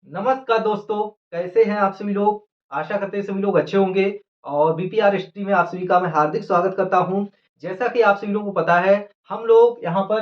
नमस्कार दोस्तों, कैसे हैं आप सभी लोग? आशा करते हैं सभी लोग अच्छे होंगे और बीपीआर हिस्ट्री में आप सभी का मैं हार्दिक स्वागत करता हूं। जैसा कि आप सभी लोगों को पता है, हम लोग यहाँ पर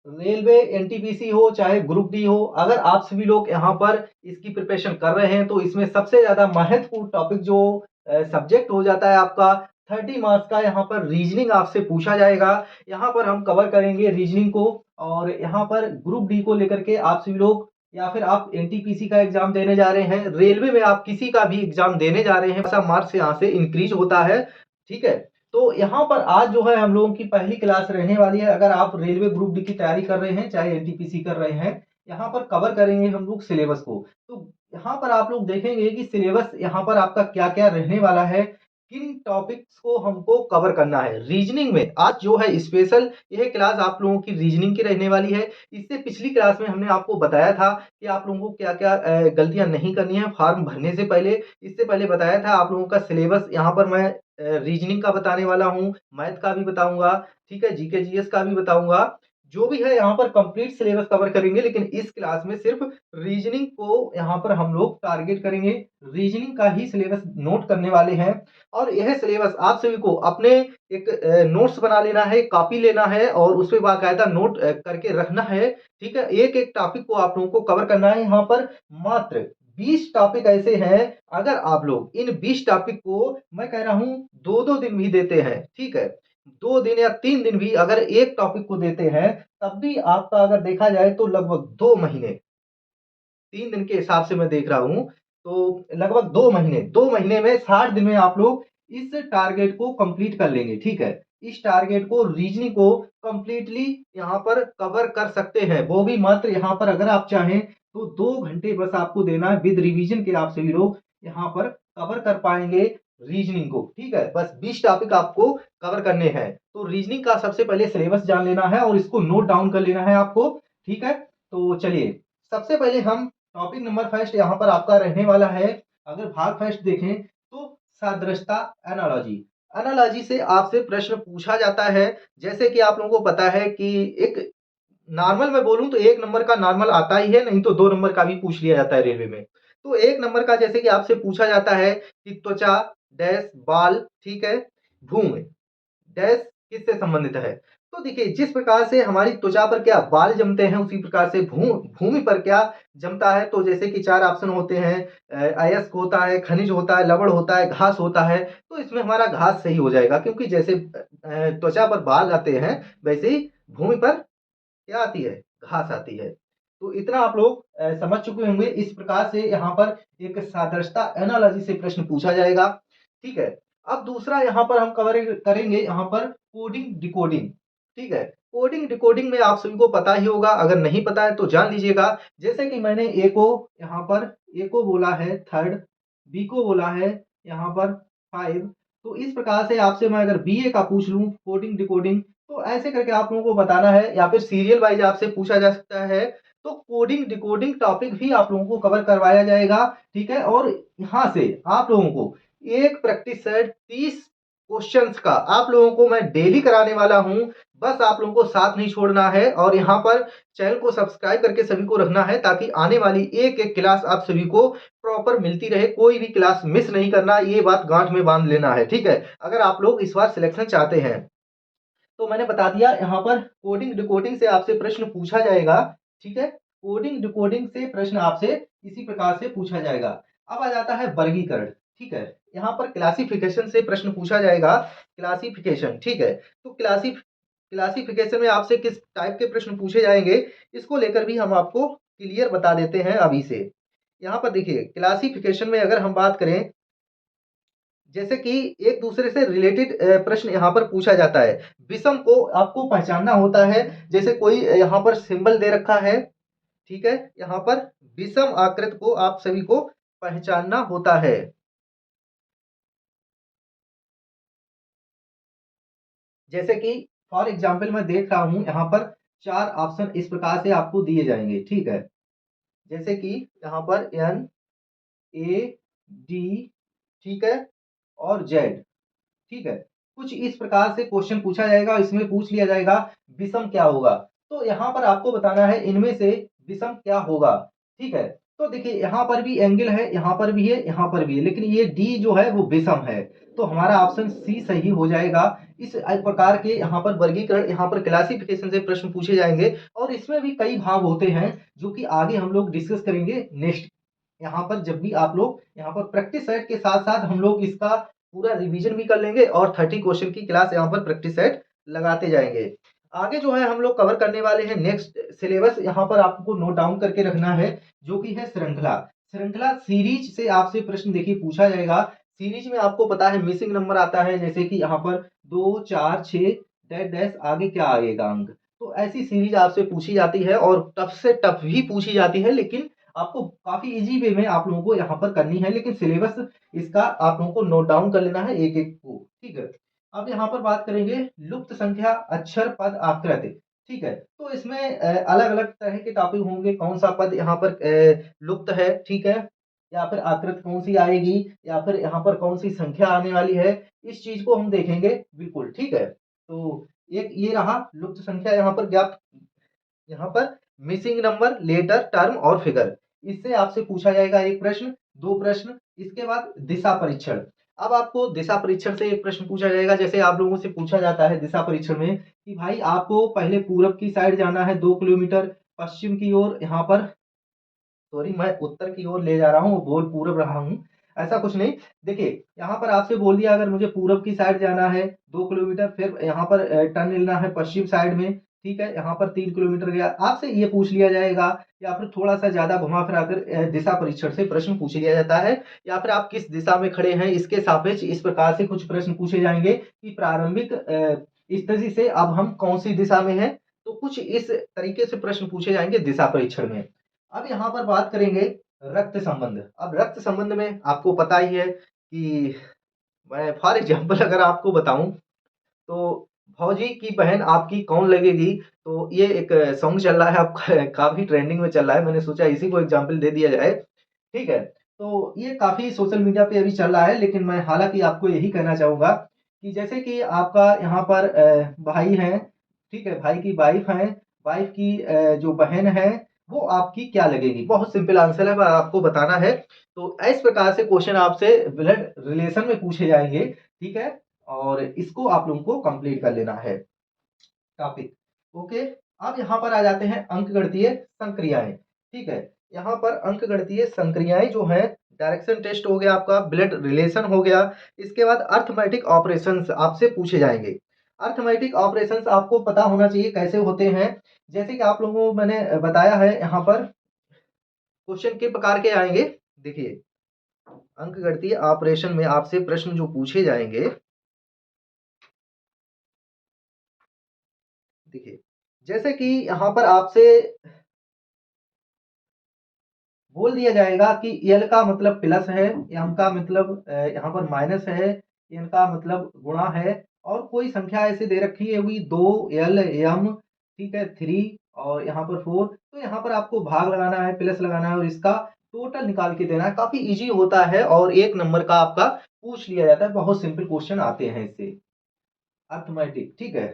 रेलवे एनटीपीसी हो चाहे ग्रुप डी हो, अगर आप सभी लोग यहाँ पर इसकी प्रिपरेशन कर रहे हैं तो इसमें सबसे ज़्यादा महत्वपूर्ण टॉपिक जो सब्जेक्ट हो जाता है आपका 30 मार्क्स का यहाँ पर रीजनिंग आपसे पूछा जाएगा। यहाँ पर हम कवर करेंगे रीजनिंग को और यहाँ पर ग्रुप डी को लेकर के आप सभी लोग या फिर आप एनटीपीसी का एग्जाम देने जा रहे हैं, रेलवे में आप किसी का भी एग्जाम देने जा रहे हैं, ऐसा मार्क्स यहाँ से इंक्रीज होता है। ठीक है, तो यहाँ पर आज जो है हम लोगों की पहली क्लास रहने वाली है। अगर आप रेलवे ग्रुप डी की तैयारी कर रहे हैं चाहे एनटीपीसी कर रहे हैं, यहाँ पर कवर करेंगे हम लोग सिलेबस को। तो यहाँ पर आप लोग देखेंगे कि सिलेबस यहाँ पर आपका क्या क्या रहने वाला है, किन टॉपिक्स को हमको कवर करना है रीजनिंग में। आज जो है स्पेशल यह क्लास आप लोगों की रीजनिंग की रहने वाली है। इससे पिछली क्लास में हमने आपको बताया था कि आप लोगों को क्या क्या गलतियां नहीं करनी है फॉर्म भरने से पहले। इससे पहले बताया था आप लोगों का सिलेबस यहाँ पर मैं रीजनिंग का बताने वाला हूँ, मैथ का भी बताऊंगा, ठीक है, जीके जीएस का भी बताऊंगा। जो भी है यहाँ पर कंप्लीट सिलेबस कवर करेंगे, लेकिन इस क्लास में सिर्फ रीजनिंग को यहाँ पर हम लोग टारगेट करेंगे। रीजनिंग का ही सिलेबस नोट करने वाले हैं और यह सिलेबस आप सभी को अपने एक नोट्स बना लेना है, कॉपी लेना है और उस पे बाकायदा नोट करके रखना है। ठीक है, एक एक टॉपिक को आप लोगों को कवर करना है। यहाँ पर मात्र 20 टॉपिक ऐसे हैं, अगर आप लोग इन 20 टॉपिक को मैं कह रहा हूं 2-2 दिन भी देते हैं, ठीक है, 2 दिन या 3 दिन भी अगर एक टॉपिक को देते हैं, तब भी आपका अगर देखा जाए तो लगभग 2 महीने, 3 दिन के हिसाब से मैं देख रहा हूं, तो लगभग 2 महीने में 60 दिन में आप लोग इस टारगेट को कंप्लीट कर लेंगे। ठीक है, इस टारगेट को रीजनिंग को कंप्लीटली यहाँ पर कवर कर सकते हैं, वो भी मात्र यहाँ पर अगर आप चाहें तो 2 घंटे बस आपको देना है, विद रिवीजन के आप सभी लोग यहाँ पर कवर कर पाएंगे रीजनिंग को। ठीक है, बस 20 टॉपिक आपको कवर करने हैं। तो रीजनिंग का सबसे पहले सिलेबस जान लेना है और इसको नोट डाउन कर लेना है आपको। ठीक है, तो चलिए सबसे पहले हम टॉपिक नंबर फर्स्ट यहाँ पर आपका रहने वाला है। अगर भाग फर्स्ट देखें तो सादृश्यता एनालॉजी। एनालॉजी से आपसे प्रश्न पूछा जाता है। जैसे कि आप लोगों को पता है कि एक नॉर्मल मैं बोलूं तो 1 नंबर का नॉर्मल आता ही है, नहीं तो 2 नंबर का भी पूछ लिया जाता है रेलवे में। तो 1 नंबर का जैसे कि आपसे पूछा जाता है कि त्वचा डैश बाल, ठीक है, भूमि डैश किससे संबंधित है। तो देखिए जिस प्रकार से हमारी त्वचा पर क्या बाल जमते हैं, उसी प्रकार से भूमि पर क्या जमता है। तो जैसे कि 4 ऑप्शन होते हैं, अयस्क होता है, खनिज होता है, लवण होता है, घास होता है। तो इसमें हमारा घास सही हो जाएगा, क्योंकि जैसे त्वचा पर बाल आते हैं वैसे ही भूमि पर क्या आती है, घास आती है। तो इतना आप लोग समझ चुके होंगे। इस प्रकार से यहाँ पर एक सादृश्यता एनालॉजी से प्रश्न पूछा जाएगा। ठीक है, अब दूसरा यहाँ पर हम कवर करेंगे यहाँ पर कोडिंग डिकोडिंग। ठीक है, कोडिंग डिकोडिंग में आप सभी को पता ही होगा, अगर नहीं पता है तो जान लीजिएगा। जैसे कि मैंने ए को यहाँ पर ए को बोला है थर्ड, बी को बोला है यहाँ पर 5। तो इस प्रकार से आपसे मैं अगर बीए का पूछ लूं कोडिंग डिकोडिंग, तो ऐसे करके आप लोगों को बताना है, या फिर सीरियल वाइज आपसे पूछा जा सकता है। तो कोडिंग डिकोडिंग टॉपिक भी आप लोगों को कवर करवाया जाएगा। ठीक है, और यहाँ से आप लोगों को एक प्रैक्टिस सेट 30 क्वेश्चंस का आप लोगों को मैं डेली कराने वाला हूं। बस आप लोगों को साथ नहीं छोड़ना है और यहाँ पर चैनल को सब्सक्राइब करके सभी को रखना है, ताकि आने वाली एक एक क्लास आप सभी को प्रॉपर मिलती रहे। कोई भी क्लास मिस नहीं करना, ये बात गांठ में बांध लेना है। ठीक है, अगर आप लोग इस बार सिलेक्शन चाहते हैं तो मैंने बता दिया यहाँ पर कोडिंग डिकोडिंग से आपसे प्रश्न पूछा जाएगा। ठीक है, कोडिंग डिकोडिंग से प्रश्न आपसे इसी प्रकार से पूछा जाएगा। अब आ जाता है वर्गीकरण। ठीक है, यहाँ पर क्लासिफिकेशन से प्रश्न पूछा जाएगा। क्लासिफिकेशन, ठीक है, तो क्लासिफिकेशन में आपसे किस टाइप के प्रश्न पूछे जाएंगे, इसको लेकर भी हम आपको क्लियर बता देते हैं अभी से। यहाँ पर देखिए क्लासिफिकेशन में अगर हम बात करें, जैसे कि एक दूसरे से रिलेटेड प्रश्न यहाँ पर पूछा जाता है। विषम को आपको पहचानना होता है। जैसे कोई यहाँ पर सिंबल दे रखा है, ठीक है, यहाँ पर विषम आकृति को आप सभी को पहचानना होता है। जैसे कि फॉर एग्जाम्पल मैं देख रहा हूं यहाँ पर 4 ऑप्शन इस प्रकार से आपको दिए जाएंगे। ठीक है, जैसे कि यहाँ पर एन, ए, डी, ठीक है, और जेड। ठीक है, कुछ इस प्रकार से क्वेश्चन पूछा जाएगा, इसमें पूछ लिया जाएगा विषम क्या होगा। तो यहाँ पर आपको बताना है इनमें से विषम क्या होगा। ठीक है। तो देखिए यहाँ पर भी एंगल है, यहाँ पर भी है, यहाँ पर भी है, लेकिन ये डी जो है वो विषम है। तो हमारा ऑप्शन सी सही हो जाएगा। इस प्रकार के यहाँ पर वर्गीकरण, यहाँ पर क्लासिफिकेशन से प्रश्न पूछे जाएंगे और इसमें भी कई भाग होते हैं जो कि आगे हम लोग डिस्कस करेंगे नेक्स्ट। यहाँ पर जब भी आप लोग यहाँ पर प्रैक्टिस सेट के साथ साथ हम लोग इसका पूरा रिवीजन भी कर लेंगे और 30 क्वेश्चन की क्लास यहाँ पर प्रैक्टिस सेट लगाते जाएंगे। आगे जो है हम लोग कवर करने वाले हैं नेक्स्ट सिलेबस, यहाँ पर आपको नोट डाउन करके रखना है, जो कि है श्रृंखला। श्रृंखला सीरीज से आपसे प्रश्न देखिए पूछा जाएगा। सीरीज में आपको पता है मिसिंग नंबर आता है, जैसे कि यहाँ पर 2 4 6 डैश डैश आगे क्या आएगा अंक। तो ऐसी सीरीज आपसे पूछी जाती है और टफ से टफ भी पूछी जाती है, लेकिन आपको काफी इजी वे में आप लोगों को यहाँ पर करनी है, लेकिन सिलेबस इसका आप लोगों को नोट डाउन कर लेना है एक एक को, ठीक है। अब यहाँ पर बात करेंगे लुप्त संख्या, अक्षर, पद, आकृति, ठीक है। तो इसमें अलग अलग तरह के टॉपिक होंगे, कौन सा पद यहाँ पर लुप्त है, ठीक है, या फिर आकृति कौन सी आएगी, या फिर यहाँ पर कौन सी संख्या आने वाली है, इस चीज को हम देखेंगे बिल्कुल, ठीक है। तो एक ये रहा लुप्त संख्या, यहाँ पर गैप, यहाँ पर मिसिंग नंबर, लेटर, टर्म और फिगर, इससे आपसे पूछा जाएगा एक प्रश्न, दो प्रश्न। इसके बाद दिशा परीक्षण। अब आपको दिशा परीक्षण से एक प्रश्न पूछा जाएगा, जैसे आप लोगों से पूछा जाता है दिशा परीक्षण में कि भाई आपको पहले पूरब की साइड जाना है 2 किलोमीटर, पश्चिम की ओर यहाँ पर, सॉरी मैं उत्तर की ओर ले जा रहा हूँ, बोल पूरब रहा हूँ, ऐसा कुछ नहीं। देखिए यहाँ पर आपसे बोल दिया अगर मुझे पूरब की साइड जाना है 2 किलोमीटर, फिर यहाँ पर टर्न लेना है पश्चिम साइड में, ठीक है, यहाँ पर 3 किलोमीटर गया, आपसे ये पूछ लिया जाएगा, या फिर थोड़ा सा ज्यादा घुमा फिरा कर दिशा परीक्षण से प्रश्न पूछ लिया जाता है, या फिर आप किस दिशा में खड़े हैं इसके सापेक्ष इस प्रकार से कुछ प्रश्न पूछे जाएंगे कि प्रारंभिक स्थिति से अब हम कौन सी दिशा में हैं। तो कुछ इस तरीके से प्रश्न पूछे जाएंगे दिशा परीक्षण में। अब यहाँ पर बात करेंगे रक्त संबंध। अब रक्त संबंध में आपको पता ही है कि मैं फॉर एग्जांपल अगर आपको बताऊं तो भौजी की बहन आपकी कौन लगेगी, तो ये एक सॉन्ग चल रहा है, अब काफी ट्रेंडिंग में चल रहा है, मैंने सोचा इसी को एग्जांपल दे दिया जाए, ठीक है। तो ये काफी सोशल मीडिया पे अभी चल रहा है, लेकिन मैं हालांकि आपको यही कहना चाहूंगा कि जैसे कि आपका यहाँ पर भाई है, ठीक है, भाई की वाइफ है, वाइफ की जो बहन है वो आपकी क्या लगेगी, बहुत सिंपल आंसर है, बस आपको बताना है। तो इस प्रकार से क्वेश्चन आपसे ब्लड रिलेशन में पूछे जाएंगे, ठीक है, और इसको आप लोगों को कंप्लीट कर लेना है टॉपिक, ओके। अब यहाँ पर आ जाते हैं अंकगणितीय संक्रियाएं, ठीक है। यहाँ पर अंकगणितीय संक्रियाएं जो है, डायरेक्शन टेस्ट हो गया आपका, ब्लड रिलेशन हो गया, इसके बाद अर्थमेटिक ऑपरेशंस आपसे पूछे जाएंगे। अर्थमेटिक ऑपरेशंस आपको पता होना चाहिए कैसे होते हैं, जैसे कि आप लोगों को मैंने बताया है, यहाँ पर क्वेश्चन के प्रकार के आएंगे। देखिए अंकगणितीय ऑपरेशन में आपसे प्रश्न जो पूछे जाएंगे, देखिए जैसे कि यहाँ पर आपसे बोल दिया जाएगा कि एल का मतलब प्लस है, एम का मतलब यहाँ पर माइनस है, एन का मतलब गुणा है, और कोई संख्या ऐसे दे रखी है हुई 2 L M, ठीक है, 3 और यहाँ पर 4, तो यहाँ पर आपको भाग लगाना है, प्लस लगाना है और इसका टोटल निकाल के देना है। काफी इजी होता है और 1 नंबर का आपका पूछ लिया जाता है, बहुत सिंपल क्वेश्चन आते हैं इससे अर्थमेटिक, ठीक है,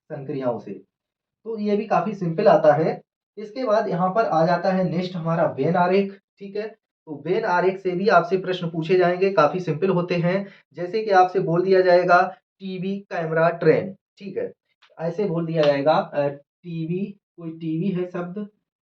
संक्रियाओं से। तो ये भी काफी सिंपल आता है। इसके बाद यहाँ पर आ जाता है नेक्स्ट हमारा वेन आरेख, ठीक है। तो वेन आरेख से भी आपसे प्रश्न पूछे जाएंगे, काफी सिंपल होते हैं। जैसे कि आपसे बोल दिया जाएगा टीवी, कैमरा, ट्रेन, ठीक है, ऐसे बोल दिया जाएगा टीवी, कोई टीवी है शब्द,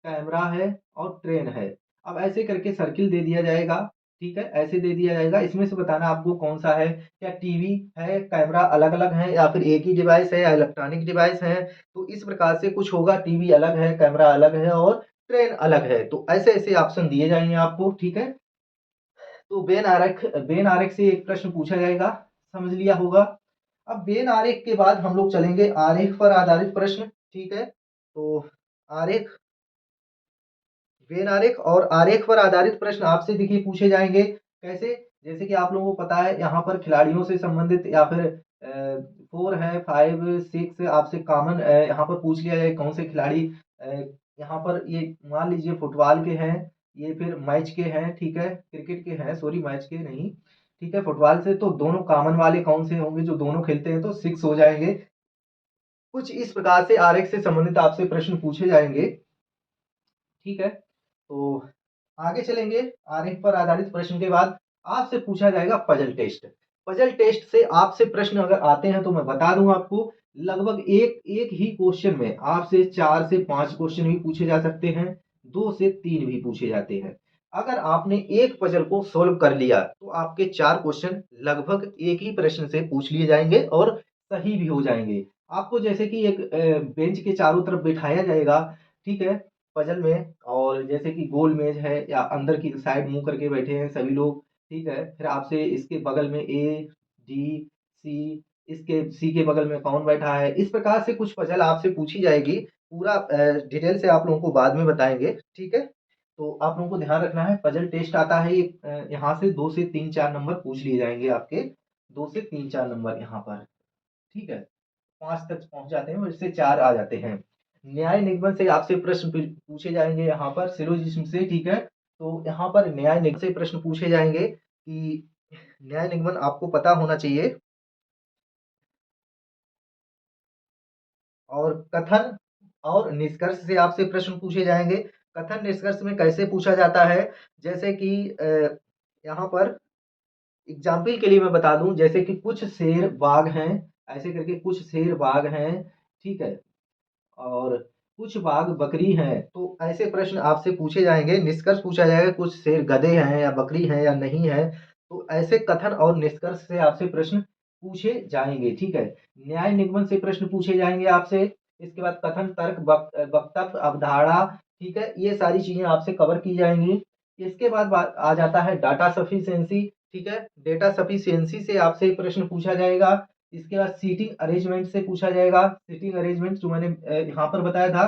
कैमरा है और ट्रेन है। अब ऐसे करके सर्किल दे दिया जाएगा, ठीक है, ऐसे दे दिया जाएगा, इसमें से बताना आपको कौन सा है, क्या टीवी है, कैमरा अलग अलग है, या फिर एक ही डिवाइस है, या इलेक्ट्रॉनिक डिवाइस है। तो इस प्रकार से कुछ होगा, टीवी अलग है, कैमरा अलग है और ट्रेन अलग है, तो ऐसे ऐसे ऑप्शन दिए जाएंगे आपको, ठीक है। तो बेन आरेख से एक प्रश्न पूछा जाएगा, समझ लिया होगा। अब बेन आरेख के बाद हम लोग चलेंगे आरेख पर आधारित प्रश्न, ठीक है। तो आरेख, वेन आरेख और आरेख पर आधारित प्रश्न आपसे देखिए पूछे जाएंगे कैसे, जैसे कि आप लोगों को पता है यहाँ पर खिलाड़ियों से संबंधित, या फिर 4 है, 5 6 आपसे कॉमन यहाँ पर पूछ लिया जाए कौन से खिलाड़ी यहाँ पर, ये मान लीजिए फुटबॉल के हैं, ये फिर मैच के हैं, ठीक है, क्रिकेट के हैं, सॉरी मैच के नहीं, ठीक है, फुटबॉल से तो दोनों कॉमन वाले कौन से होंगे जो दोनों खेलते हैं, तो 6 हो जाएंगे। कुछ इस प्रकार से आरेख से संबंधित आपसे प्रश्न पूछे जाएंगे, ठीक है। तो आगे चलेंगे। आरेख पर आधारित प्रश्न के बाद आपसे पूछा जाएगा पजल टेस्ट। पजल टेस्ट से आपसे प्रश्न अगर आते हैं तो मैं बता दूं आपको, लगभग एक एक ही क्वेश्चन में आपसे 4 से 5 क्वेश्चन भी पूछे जा सकते हैं, 2 से 3 भी पूछे जाते हैं। अगर आपने एक पजल को सॉल्व कर लिया तो आपके 4 क्वेश्चन लगभग एक ही प्रश्न से पूछ लिए जाएंगे और सही भी हो जाएंगे। आपको जैसे कि एक बेंच के चारों तरफ बिठाया जाएगा, ठीक है, पजल में, और जैसे कि गोल मेज है या अंदर की साइड मुंह करके बैठे हैं सभी लोग, ठीक है। फिर आपसे इसके बगल में ए, डी, सी, इसके सी के बगल में कौन बैठा है, इस प्रकार से कुछ पजल आपसे पूछी जाएगी। पूरा डिटेल से आप लोगों को बाद में बताएंगे, ठीक है। तो आप लोगों को ध्यान रखना है, पजल टेस्ट आता है ये, यहाँ से 2 से 3-4 नंबर पूछ लिए जाएंगे आपके, 2 से 3-4 नंबर यहाँ पर, ठीक है। 5 तक पहुंच जाते हैं और इससे 4 आ जाते हैं। न्याय निगमन से आपसे प्रश्न पूछे जाएंगे यहाँ पर सिलोजिज्म से, ठीक है। तो यहाँ पर न्याय निगमन से प्रश्न पूछे जाएंगे कि न्याय निगमन आपको पता होना चाहिए। और कथन और निष्कर्ष से आपसे प्रश्न पूछे जाएंगे। कथन निष्कर्ष में कैसे पूछा जाता है, जैसे कि यहाँ पर एग्जाम्पल के लिए मैं बता दूं, जैसे कि कुछ शेर बाघ हैं, ऐसे करके कुछ शेर बाघ हैं, ठीक है, और कुछ बाघ बकरी हैं, तो ऐसे प्रश्न आपसे पूछे जाएंगे। निष्कर्ष पूछा जाएगा कुछ शेर गधे हैं या बकरी हैं या नहीं है, तो ऐसे कथन और निष्कर्ष से आपसे प्रश्न पूछे जाएंगे, ठीक है। न्याय निगमन से प्रश्न पूछे जाएंगे आपसे। इसके बाद कथन, तर्क, वक्तव्य, अवधारणा, ठीक है, ये सारी चीजें आपसे कवर की जाएंगी। इसके बाद आ जाता है डाटा सफिशिएंसी, ठीक है। डेटा सफिशिएंसी से आपसे प्रश्न पूछा जाएगा। इसके बाद सीटिंग अरेंजमेंट से पूछा जाएगा। सीटिंग अरेंजमेंट जो मैंने यहाँ पर बताया था,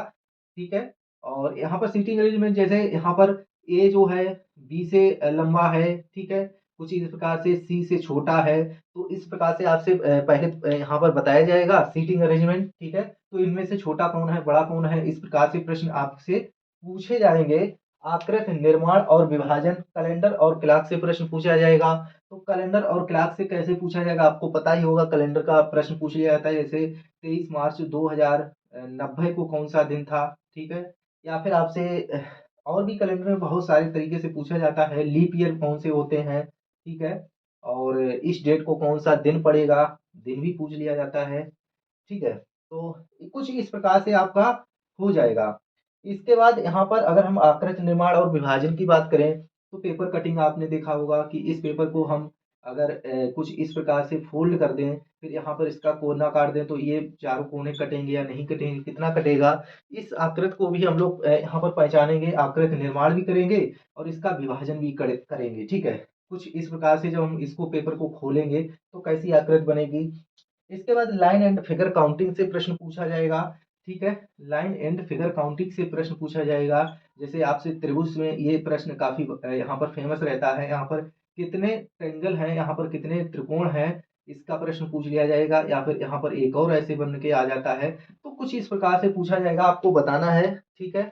ठीक है। और यहाँ पर सीटिंग अरेंजमेंट जैसे यहाँ पर ए जो है बी से लंबा है, ठीक है, कुछ इस प्रकार से सी से छोटा है, तो इस प्रकार से आपसे पहले यहाँ पर बताया जाएगा सीटिंग अरेंजमेंट, ठीक है। तो इनमें से छोटा कौन है, बड़ा कौन है, इस प्रकार से प्रश्न आपसे पूछे जाएंगे। आकृति, निर्माण और विभाजन, कैलेंडर और क्लॉक से प्रश्न पूछा जाएगा। तो कैलेंडर और क्लॉक से कैसे पूछा जाएगा, आपको पता ही होगा। कैलेंडर का प्रश्न पूछ लिया जाता है, जैसे 23 मार्च 2090 को कौन सा दिन था, ठीक है। या फिर आपसे और भी कैलेंडर में बहुत सारे तरीके से पूछा जाता है। लीप ईयर कौन से होते हैं, ठीक है, और इस डेट को कौन सा दिन पड़ेगा, दिन भी पूछ लिया जाता है, ठीक है। तो कुछ इस प्रकार से आपका हो जाएगा। इसके बाद यहाँ पर अगर हम आकृति, निर्माण और विभाजन की बात करें, तो पेपर कटिंग आपने देखा होगा कि इस पेपर को हम अगर कुछ इस प्रकार से फोल्ड कर दें, फिर यहाँ पर इसका कोना काट दें, तो ये चारों कोने कटेंगे या नहीं कटेंगे, कितना कटेगा, इस आकृति को भी हम लोग यहाँ पर पहचानेंगे, आकृति निर्माण भी करेंगे और इसका विभाजन भी करेंगे, ठीक है। कुछ इस प्रकार से जब हम इसको पेपर को खोलेंगे तो कैसी आकृति बनेगी। इसके बाद लाइन एंड फिगर काउंटिंग से प्रश्न पूछा जाएगा, ठीक है। लाइन एंड फिगर काउंटिंग से प्रश्न पूछा जाएगा। जैसे आपसे त्रिभुज में ये प्रश्न काफी यहाँ पर फेमस रहता है, यहाँ पर कितने ट्रायंगल हैं, यहाँ पर कितने त्रिकोण हैं, इसका प्रश्न पूछ लिया जाएगा। या फिर यहाँ पर एक और ऐसे बन के आ जाता है, तो कुछ इस प्रकार से पूछा जाएगा, आपको बताना है, ठीक है।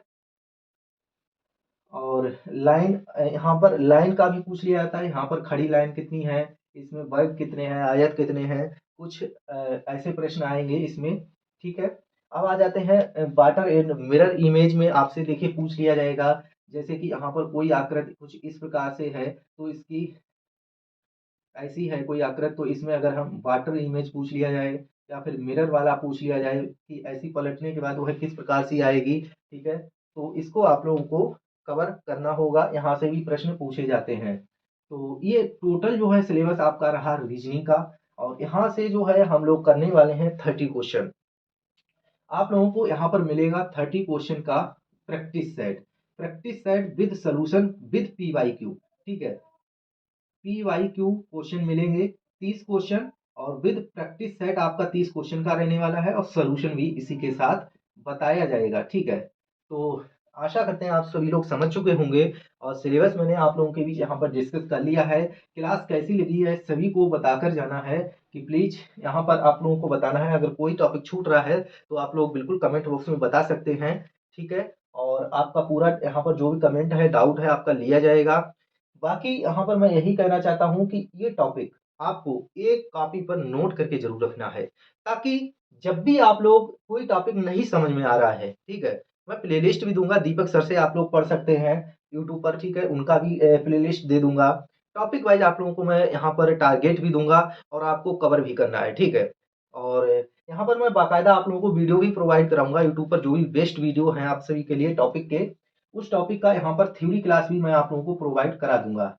और लाइन, यहाँ पर लाइन का भी पूछ लिया जाता है, यहाँ पर खड़ी लाइन कितनी है, इसमें वर्ग कितने हैं, आयत कितने हैं, कुछ ऐसे प्रश्न आएंगे इसमें, ठीक है। अब आ जाते हैं वाटर एंड मिरर इमेज में आपसे देखिए पूछ लिया जाएगा। जैसे कि यहाँ पर कोई आकृति कुछ इस प्रकार से है, तो इसकी ऐसी है कोई आकृति, तो इसमें अगर हम वाटर इमेज पूछ लिया जाए या फिर मिरर वाला पूछ लिया जाए कि ऐसी पलटने के बाद वह किस प्रकार से आएगी, ठीक है। तो इसको आप लोगों को कवर करना होगा, यहाँ से भी प्रश्न पूछे जाते हैं। तो ये टोटल जो है सिलेबस आपका रहा रीजनिंग का, और यहाँ से जो है हम लोग करने वाले हैं 30 क्वेश्चन। आप लोगों को यहाँ पर मिलेगा 30 क्वेश्चन का practice set with solution with PYQ, ठीक है। पीवाईक्यू क्वेश्चन मिलेंगे 30 क्वेश्चन, और विद प्रैक्टिस सेट आपका 30 क्वेश्चन का रहने वाला है, और सॉल्यूशन भी इसी के साथ बताया जाएगा, ठीक है। तो आशा करते हैं आप सभी लोग समझ चुके होंगे, और सिलेबस मैंने आप लोगों के बीच यहाँ पर डिस्कस कर लिया है। क्लास कैसी लगी है सभी को बताकर जाना है, कि प्लीज यहाँ पर आप लोगों को बताना है। अगर कोई टॉपिक छूट रहा है तो आप लोग बिल्कुल कमेंट बॉक्स में बता सकते हैं, ठीक है। और आपका पूरा यहाँ पर जो भी कमेंट है, डाउट है, आपका लिया जाएगा। बाकी यहाँ पर मैं यही कहना चाहता हूँ कि ये टॉपिक आपको एक कॉपी पर नोट करके जरूर रखना है, ताकि जब भी आप लोग कोई टॉपिक नहीं समझ में आ रहा है, ठीक है, मैं प्लेलिस्ट भी दूँगा, दीपक सर से आप लोग पढ़ सकते हैं यूट्यूब पर, ठीक है? उनका भी प्लेलिस्ट दे दूँगा। टॉपिक वाइज़ आप लोगों को मैं यहाँ पर टारगेट भी दूँगा और आपको कवर भी करना है, ठीक है? और यहाँ पर मैं बाकायदा आप लोगों को वीडियो भी प्रोवाइड कराऊँगा यूट्यूब पर, जो भी बेस्ट वीडियो हैं आप सभी के लिए टॉपिक के, उस टॉपिक का यहाँ पर थ्योरी क्लास भी मैं आप लोगों को प्रोवाइड करा दूँगा।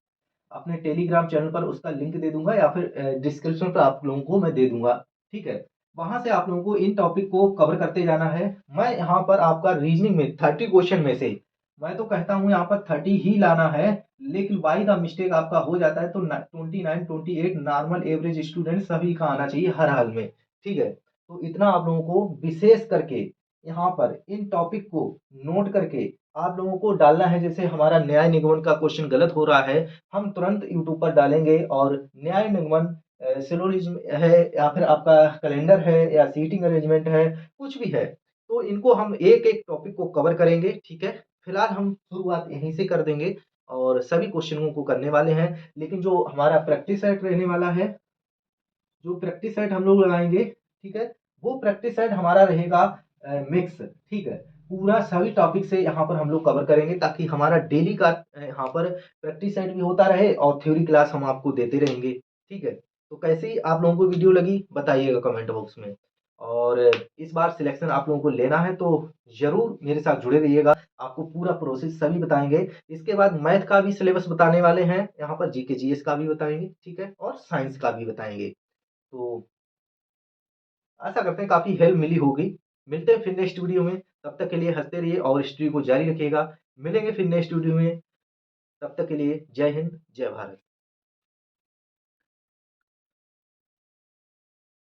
अपने टेलीग्राम चैनल पर उसका लिंक दे दूँगा या फिर डिस्क्रिप्शन पर आप लोगों को मैं दे दूँगा, ठीक है? वहाँ से आप लोगों को इन टॉपिक को कवर करते जाना है। मैं यहाँ पर आपका रीज़निंग में 30 क्वेश्चन में से मैं तो कहता हूँ यहाँ पर 30 ही लाना है, लेकिन बाय द मिस्टेक आपका हो जाता है तो 29, 28 नॉर्मल एवरेज स्टूडेंट सभी का आना चाहिए हर हाल में, ठीक है? तो इतना आप लोगों को विशेष करके यहाँ पर इन टॉपिक को नोट करके आप लोगों को डालना है। जैसे हमारा न्याय निगमन का क्वेश्चन गलत हो रहा है, हम तुरंत यूट्यूब पर डालेंगे और न्याय निगमन सिलोजिज्म है या फिर आपका कैलेंडर है या सीटिंग अरेंजमेंट है, कुछ भी है, तो इनको हम एक-एक टॉपिक को कवर करेंगे, ठीक है? फिलहाल हम शुरुआत यहीं से कर देंगे और सभी क्वेश्चनों को करने वाले हैं, लेकिन जो हमारा प्रैक्टिस सेट रहने वाला है, जो प्रैक्टिस सेट हम लोग लगाएँगे, ठीक है? वो प्रैक्टिस सेट हमारा रहेगा मिक्स, ठीक है? पूरा सभी टॉपिक से यहाँ पर हम लोग कवर करेंगे ताकि हमारा डेली का यहाँ पर प्रैक्टिस सेट भी होता रहे और थ्योरी क्लास हम आपको देते रहेंगे, ठीक है? तो कैसी आप लोगों को वीडियो लगी बताइएगा कमेंट बॉक्स में। और इस बार सिलेक्शन आप लोगों को लेना है तो ज़रूर मेरे साथ जुड़े रहिएगा, आपको पूरा प्रोसेस सभी बताएँगे। इसके बाद मैथ का भी सिलेबस बताने वाले हैं, यहाँ पर जीके जीएस का भी बताएँगे, ठीक है? और साइंस का भी बताएँगे। तो आशा करते हैं काफ़ी हेल्प मिली होगी। मिलते हैं फिर नेक्स्ट वीडियो में, तब तक के लिए हँसते रहिए और हिस्ट्री को जारी रखिएगा। मिलेंगे फिर नेक्स्ट वीडियो में, तब तक के लिए जय हिंद, जय भारत।